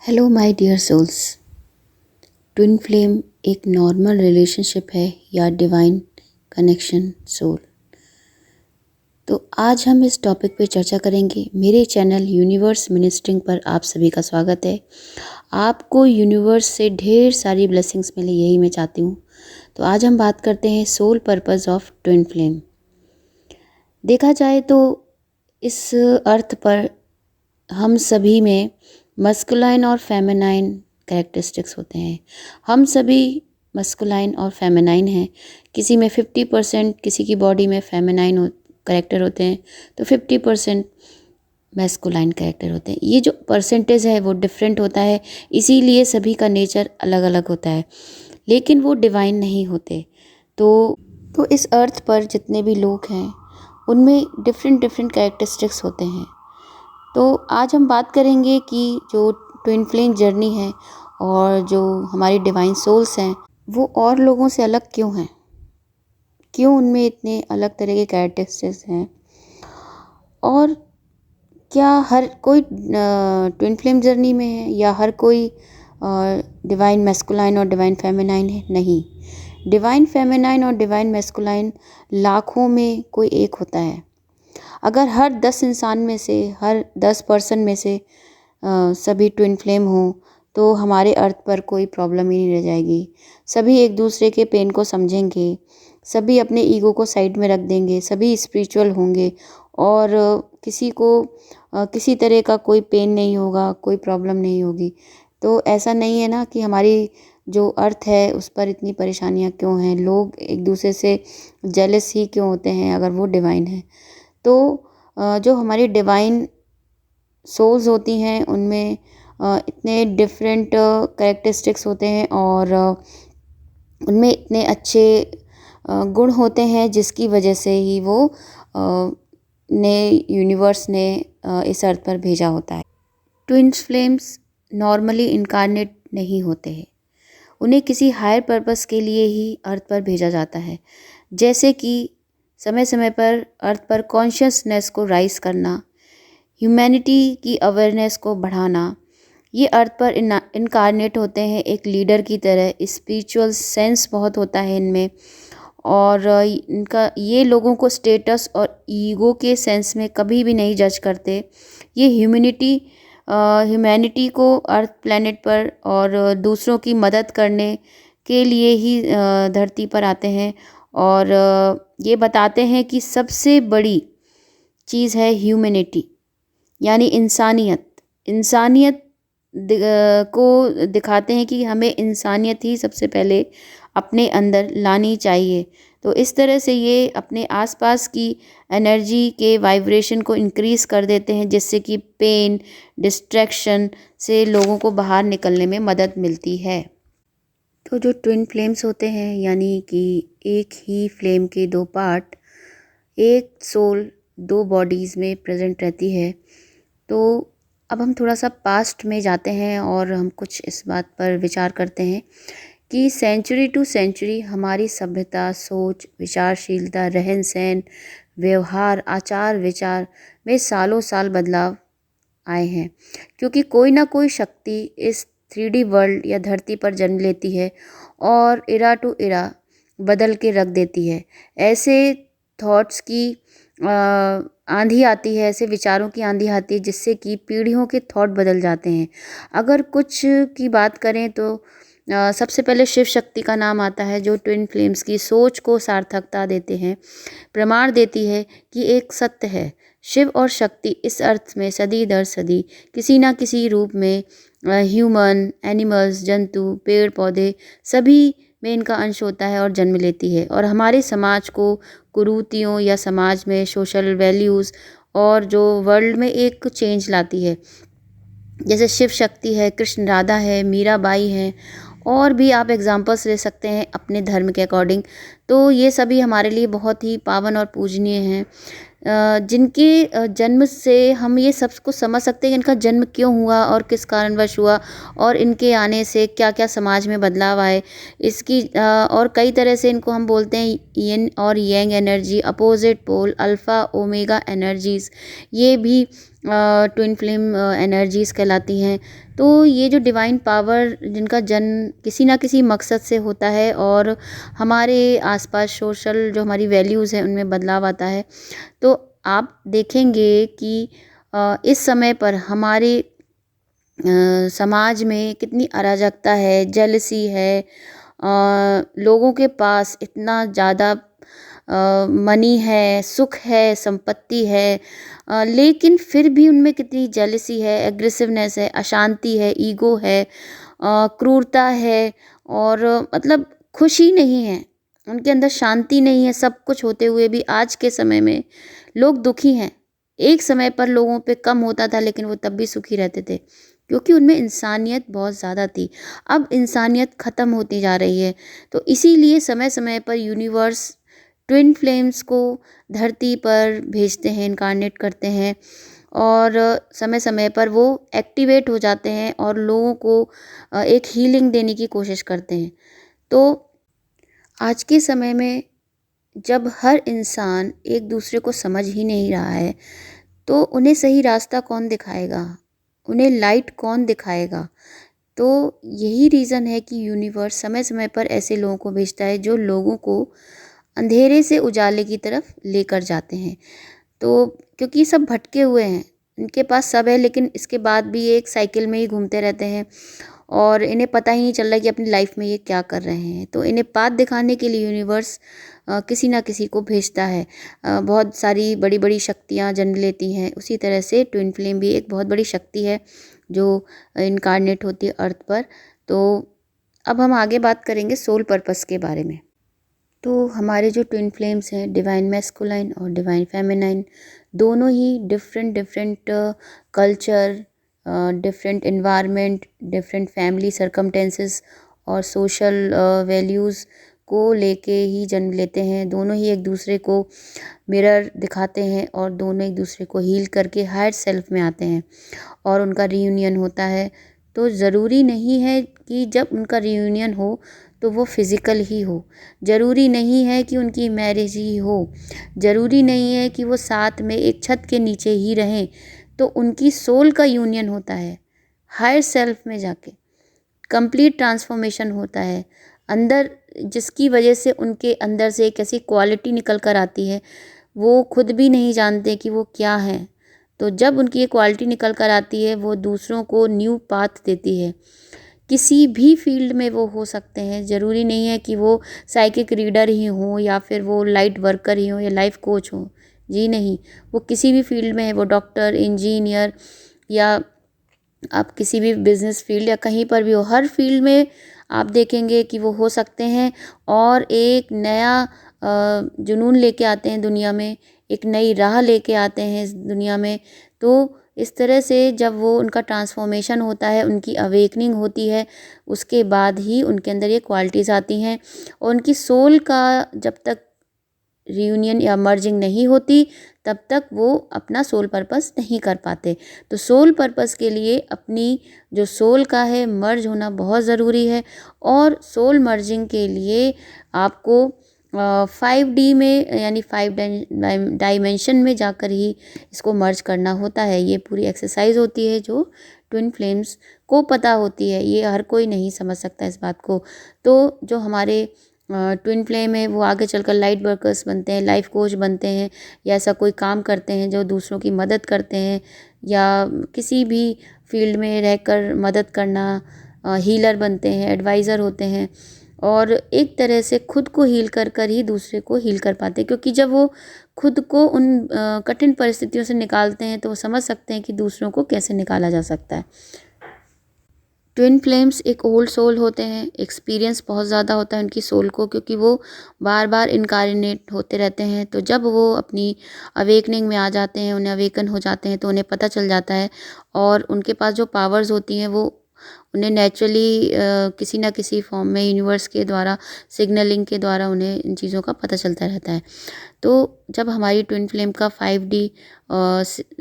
Hello my dear souls. Twin flame एक normal relationship है या डिवाइन कनेक्शन सोल? तो आज हम इस टॉपिक पे चर्चा करेंगे। मेरे चैनल यूनिवर्स मिनिस्ट्रिंग पर आप सभी का स्वागत है। आपको यूनिवर्स से ढेर सारी ब्लेसिंग्स मिले, यही मैं चाहती हूँ। तो आज हम बात करते हैं soul purpose of twin flame. देखा जाए तो इस अर्थ पर हम सभी में मस्कुलाइन और फेमिनाइन कैरेक्टरिस्टिक्स होते हैं। हम सभी मस्कुलाइन और फेमिनाइन हैं। किसी में 50% किसी की बॉडी में फेमिनाइन कैरेक्टर होते हैं तो 50% मैस्कुलाइन कैरेक्टर होते हैं। ये जो परसेंटेज है वो डिफरेंट होता है, इसीलिए सभी का नेचर अलग अलग होता है, लेकिन वो डिवाइन नहीं होते। तो इस अर्थ पर जितने भी लोग हैं उनमें डिफरेंट डिफरेंट कैरेक्टरिस्टिक्स होते हैं। तो आज हम बात करेंगे कि जो ट्विन फ्लेम जर्नी है और जो हमारी डिवाइन सोल्स हैं वो और लोगों से अलग क्यों हैं, क्यों उनमें इतने अलग तरह के कैरेक्टरिस्टिक्स हैं, और क्या हर कोई ट्विन फ्लेम जर्नी में है या हर कोई डिवाइन मैस्कुलाइन और डिवाइन फेमिनाइन है? नहीं, डिवाइन फेमिनाइन और डिवाइन मैस्कुलाइन लाखों में कोई एक होता है। अगर हर 10 इंसान में से, हर 10 पर्सन में से सभी ट्विन फ्लेम हों तो हमारे अर्थ पर कोई प्रॉब्लम ही नहीं रह जाएगी। सभी एक दूसरे के पेन को समझेंगे, सभी अपने ईगो को साइड में रख देंगे, सभी स्पिरिचुअल होंगे और किसी को किसी तरह का कोई पेन नहीं होगा, कोई प्रॉब्लम नहीं होगी। तो ऐसा नहीं है ना कि हमारी जो अर्थ है उस पर इतनी परेशानियां क्यों हैं, लोग एक दूसरे से जेलस ही क्यों होते हैं अगर वो डिवाइन है। तो जो हमारी डिवाइन सोल्स होती हैं उनमें इतने डिफरेंट कैरेक्टरिस्टिक्स होते हैं और उनमें इतने अच्छे गुण होते हैं जिसकी वजह से ही वो ने यूनिवर्स ने इस अर्थ पर भेजा होता है। ट्विन्स फ्लेम्स नॉर्मली इनकारनेट नहीं होते हैं, उन्हें किसी हायर पर्पस के लिए ही अर्थ पर भेजा जाता है। जैसे कि समय समय पर अर्थ पर कॉन्शियसनेस को राइज करना, ह्यूमैनिटी की अवेयरनेस को बढ़ाना। ये अर्थ पर इनकारनेट होते हैं एक लीडर की तरह। स्पिरिचुअल सेंस बहुत होता है इनमें और इनका ये लोगों को स्टेटस और ईगो के सेंस में कभी भी नहीं जज करते। ये ह्यूमैनिटी को अर्थ प्लेनेट पर और दूसरों की मदद करने के लिए ही धरती पर आते हैं और ये बताते हैं कि सबसे बड़ी चीज़ है ह्यूमैनिटी, यानी इंसानियत। इंसानियत को दिखाते हैं कि हमें इंसानियत ही सबसे पहले अपने अंदर लानी चाहिए। तो इस तरह से ये अपने आसपास की एनर्जी के वाइब्रेशन को इंक्रीज़ कर देते हैं, जिससे कि पेन, डिस्ट्रैक्शन से लोगों को बाहर निकलने में मदद मिलती है। तो जो ट्विन फ्लेम्स होते हैं, यानी कि एक ही फ्लेम के दो पार्ट, एक सोल दो बॉडीज़ में प्रेजेंट रहती है। तो अब हम थोड़ा सा पास्ट में जाते हैं और हम कुछ इस बात पर विचार करते हैं कि सेंचुरी टू सेंचुरी हमारी सभ्यता, सोच, विचारशीलता, रहन सहन, व्यवहार, आचार विचार में सालों साल बदलाव आए हैं, क्योंकि कोई ना कोई शक्ति इस 3D वर्ल्ड या धरती पर जन्म लेती है और इरा टू इरा बदल के रख देती है। ऐसे थॉट्स की आंधी आती है, ऐसे विचारों की आंधी आती है जिससे कि पीढ़ियों के थॉट बदल जाते हैं। अगर कुछ की बात करें तो सबसे पहले शिव शक्ति का नाम आता है, जो ट्विन फ्लेम्स की सोच को सार्थकता देते हैं, प्रमाण देती है कि एक सत्य है। शिव और शक्ति इस अर्थ में सदी दर सदी किसी ना किसी रूप में ह्यूमन, एनिमल्स, जंतु, पेड़ पौधे सभी में इनका अंश होता है और जन्म लेती है और हमारे समाज को कुरीतियों या समाज में सोशल वैल्यूज़ और जो वर्ल्ड में एक चेंज लाती है। जैसे शिव शक्ति है, कृष्ण राधा है, मीराबाई है, और भी आप एग्जांपल्स ले सकते हैं अपने धर्म के अकॉर्डिंग। तो ये सभी हमारे लिए बहुत ही पावन और पूजनीय हैं, जिनके जन्म से हम ये सब कुछ समझ सकते हैं कि इनका जन्म क्यों हुआ और किस कारणवश हुआ और इनके आने से क्या क्या समाज में बदलाव आए। इसकी और कई तरह से इनको हम बोलते हैं यिन और yang energy, opposite pole, alpha omega energies. ये भी ट्विन फ्लेम एनर्जीज़ कहलाती हैं। तो ये जो डिवाइन पावर जिनका जन्म किसी ना किसी मकसद से होता है और हमारे आसपास सोशल जो हमारी वैल्यूज़ हैं उनमें बदलाव आता है। तो आप देखेंगे कि इस समय पर हमारे समाज में कितनी अराजकता है, जेलसी है, लोगों के पास इतना ज़्यादा मनी है, सुख है, संपत्ति है, लेकिन फिर भी उनमें कितनी जेलसी है, एग्रेसिवनेस है, अशांति है, ईगो है, क्रूरता है और मतलब खुशी नहीं है, उनके अंदर शांति नहीं है। सब कुछ होते हुए भी आज के समय में लोग दुखी हैं। एक समय पर लोगों पे कम होता था लेकिन वो तब भी सुखी रहते थे क्योंकि उनमें इंसानियत बहुत ज़्यादा थी। अब इंसानियत ख़त्म होती जा रही है। तो इसीलिए समय समय पर यूनिवर्स ट्विन फ्लेम्स को धरती पर भेजते हैं, इनकार्नेट करते हैं और समय समय पर वो एक्टिवेट हो जाते हैं और लोगों को एक हीलिंग देने की कोशिश करते हैं। तो आज के समय में जब हर इंसान एक दूसरे को समझ ही नहीं रहा है तो उन्हें सही रास्ता कौन दिखाएगा, उन्हें लाइट कौन दिखाएगा। तो यही रीज़न है कि यूनिवर्स समय समय पर ऐसे लोगों को भेजता है जो लोगों को अंधेरे से उजाले की तरफ लेकर जाते हैं। तो क्योंकि ये सब भटके हुए हैं, इनके पास सब है लेकिन इसके बाद भी ये एक साइकिल में ही घूमते रहते हैं और इन्हें पता ही नहीं चल रहा कि अपनी लाइफ में ये क्या कर रहे हैं। तो इन्हें पाथ दिखाने के लिए यूनिवर्स किसी ना किसी को भेजता है। बहुत सारी बड़ी बड़ी शक्तियाँ जन्म लेती हैं। उसी तरह से ट्विन फ्लेम भी एक बहुत बड़ी शक्ति है जो इनकार्नेट होती है अर्थ पर। तो अब हम आगे बात करेंगे सोल पर्पस के बारे में। तो हमारे जो ट्विन फ्लेम्स हैं, डिवाइन मैस्कुलाइन और डिवाइन फेमिनाइन, दोनों ही different different culture, different environment, different family circumstances और सोशल वैल्यूज़ को लेके ही जन्म लेते हैं। दोनों ही एक दूसरे को मिरर दिखाते हैं और दोनों एक दूसरे को हील करके हायर सेल्फ में आते हैं और उनका रीयूनियन होता है। तो ज़रूरी नहीं है कि जब उनका रीयूनियन हो तो वो फिज़िकल ही हो, ज़रूरी नहीं है कि उनकी मैरिज ही हो, ज़रूरी नहीं है कि वो साथ में एक छत के नीचे ही रहें। तो उनकी सोल का यूनियन होता है हायर सेल्फ में जाके, कंप्लीट ट्रांसफॉर्मेशन होता है अंदर, जिसकी वजह से उनके अंदर से एक ऐसी क्वालिटी निकल कर आती है वो खुद भी नहीं जानते कि वो क्या है। तो जब उनकी ये क्वालिटी निकल कर आती है वो दूसरों को न्यू पाथ देती है। किसी भी फील्ड में वो हो सकते हैं, ज़रूरी नहीं है कि वो साइकिक रीडर ही हों या फिर वो लाइट वर्कर ही हों या लाइफ कोच हों। जी नहीं, वो किसी भी फील्ड में है, वो डॉक्टर, इंजीनियर या आप किसी भी बिजनेस फील्ड या कहीं पर भी हो, हर फील्ड में आप देखेंगे कि वो हो सकते हैं और एक नया जुनून लेके आते हैं दुनिया में, एक नई राह लेके आते हैं इस दुनिया में। तो इस तरह से जब वो उनका ट्रांसफॉर्मेशन होता है, उनकी अवेकनिंग होती है, उसके बाद ही उनके अंदर ये क्वालिटीज़ आती हैं और उनकी सोल का जब तक रियूनियन या मर्जिंग नहीं होती तब तक वो अपना सोल पर्पस नहीं कर पाते। तो सोल पर्पस के लिए अपनी जो सोल का है मर्ज होना बहुत ज़रूरी है और सोल मर्जिंग के लिए आपको 5D में यानी 5 डायमेंशन में जाकर ही इसको मर्ज करना होता है। ये पूरी एक्सरसाइज होती है जो ट्विन फ्लेम्स को पता होती है, ये हर कोई नहीं समझ सकता इस बात को। तो जो हमारे ट्विन फ्लेम है वो आगे चलकर लाइट वर्कर्स बनते हैं, लाइफ कोच बनते हैं या ऐसा कोई काम करते हैं जो दूसरों की मदद करते हैं या किसी भी फील्ड में रहकर मदद करना, हीलर बनते हैं, एडवाइज़र होते हैं और एक तरह से खुद को हील कर कर ही दूसरे को हील कर पाते हैं। क्योंकि जब वो खुद को उन कठिन परिस्थितियों से निकालते हैं तो वो समझ सकते हैं कि दूसरों को कैसे निकाला जा सकता है। ट्विन फ्लेम्स एक ओल्ड सोल होते हैं, एक्सपीरियंस बहुत ज़्यादा होता है उनकी सोल को क्योंकि वो बार बार इनकार्नेट होते रहते हैं। तो जब वो अपनी अवेकनिंग में आ जाते हैं, उन्हें अवेकन हो जाते हैं तो उन्हें पता चल जाता है और उनके पास जो पावर्स होती हैं वो उन्हें नेचुरली किसी ना किसी फॉर्म में यूनिवर्स के द्वारा, सिग्नलिंग के द्वारा उन्हें इन चीज़ों का पता चलता रहता है। तो जब हमारी ट्विन फ्लेम का 5D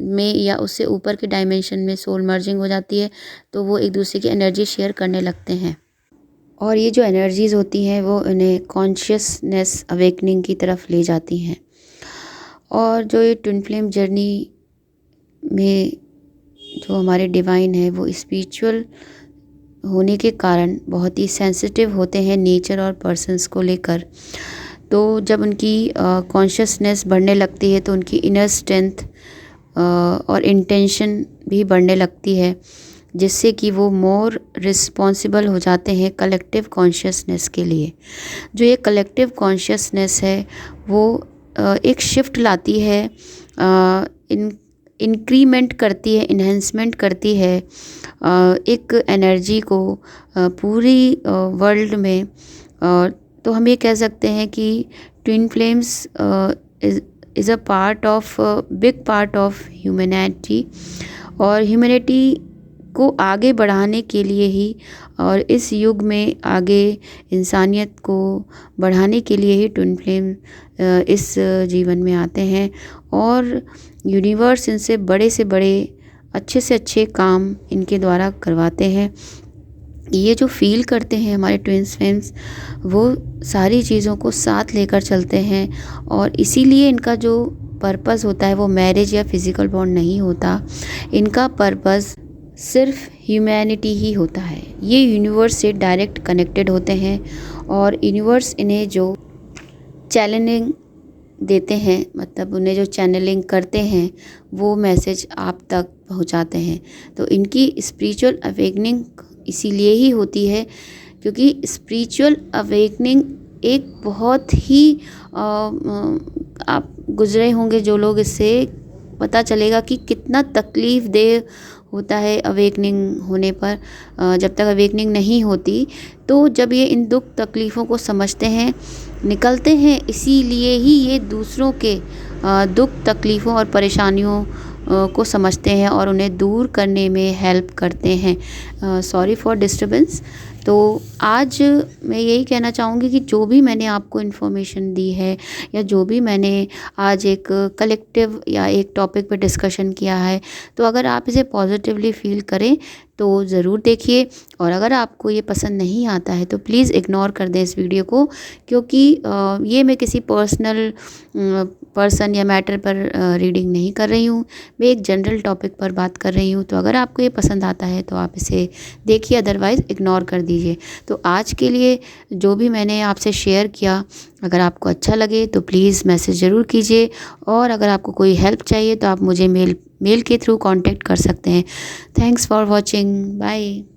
में या उससे ऊपर के डायमेंशन में सोल मर्जिंग हो जाती है तो वो एक दूसरे की एनर्जी शेयर करने लगते हैं और ये जो एनर्जीज़ होती हैं वो उन्हें कॉन्शियसनेस अवेकनिंग की तरफ ले जाती हैं। और जो ये ट्विन फ्लेम जर्नी में जो हमारे डिवाइन है वो स्पिरिचुअल होने के कारण बहुत ही सेंसिटिव होते हैं नेचर और पर्सन्स को लेकर। तो जब उनकी कॉन्शियसनेस बढ़ने लगती है तो उनकी इनर स्ट्रेंथ और इंटेंशन भी बढ़ने लगती है, जिससे कि वो मोर रिस्पॉन्सिबल हो जाते हैं कलेक्टिव कॉन्शियसनेस के लिए। जो ये कलेक्टिव कॉन्शियसनेस है वो एक शिफ्ट लाती है, इंक्रीमेंट करती है, इन्हेंसमेंट करती है एक एनर्जी को पूरी वर्ल्ड में। तो हम ये कह सकते हैं कि twin flames is a part of big part of humanity, और ह्यूमैनिटी को आगे बढ़ाने के लिए ही और इस युग में आगे इंसानियत को बढ़ाने के लिए ही ट्विन फ्लेम इस जीवन में आते हैं, और यूनिवर्स इनसे बड़े से बड़े अच्छे से अच्छे काम इनके द्वारा करवाते हैं। ये जो फील करते हैं हमारे ट्विन फ्लेम्स, वो सारी चीज़ों को साथ लेकर चलते हैं, और इसीलिए इनका जो पर्पस होता है वो मैरिज या फिज़िकल बॉन्ड नहीं होता। इनका पर्पस सिर्फ ह्यूमैनिटी ही होता है। ये यूनिवर्स से डायरेक्ट कनेक्टेड होते हैं, और यूनिवर्स इन्हें जो चैनलिंग देते हैं, मतलब उन्हें जो चैनलिंग करते हैं, वो मैसेज आप तक पहुंचाते हैं। तो इनकी स्पिरिचुअल अवेकनिंग इसीलिए ही होती है क्योंकि स्पिरिचुअल अवेकनिंग एक बहुत ही आप गुजरे होंगे जो लोग, इससे पता चलेगा कि कितना तकलीफ़ देह होता है अवेकनिंग होने पर। जब तक अवेकनिंग नहीं होती, तो जब ये इन दुख तकलीफ़ों को समझते हैं, निकलते हैं, इसीलिए ही ये दूसरों के दुख तकलीफ़ों और परेशानियों को समझते हैं और उन्हें दूर करने में हेल्प करते हैं। Sorry for disturbance. तो आज मैं यही कहना चाहूँगी कि जो भी मैंने आपको इन्फॉर्मेशन दी है, या जो भी मैंने आज एक कलेक्टिव या एक टॉपिक पे डिस्कशन किया है, तो अगर आप इसे पॉजिटिवली फील करें तो ज़रूर देखिए, और अगर आपको ये पसंद नहीं आता है तो प्लीज़ इग्नोर कर दें इस वीडियो को, क्योंकि ये मैं किसी पर्सन या मैटर पर रीडिंग नहीं कर रही हूँ, मैं एक जनरल टॉपिक पर बात कर रही हूँ। तो अगर आपको ये पसंद आता है तो आप इसे देखिए, अदरवाइज़ इग्नोर कर दीजिए। तो आज के लिए जो भी मैंने आपसे शेयर किया, अगर आपको अच्छा लगे तो प्लीज़ मैसेज ज़रूर कीजिए, और अगर आपको कोई हेल्प चाहिए तो आप मुझे मेल के थ्रू कांटेक्ट कर सकते हैं। Thanks for watching. बाय।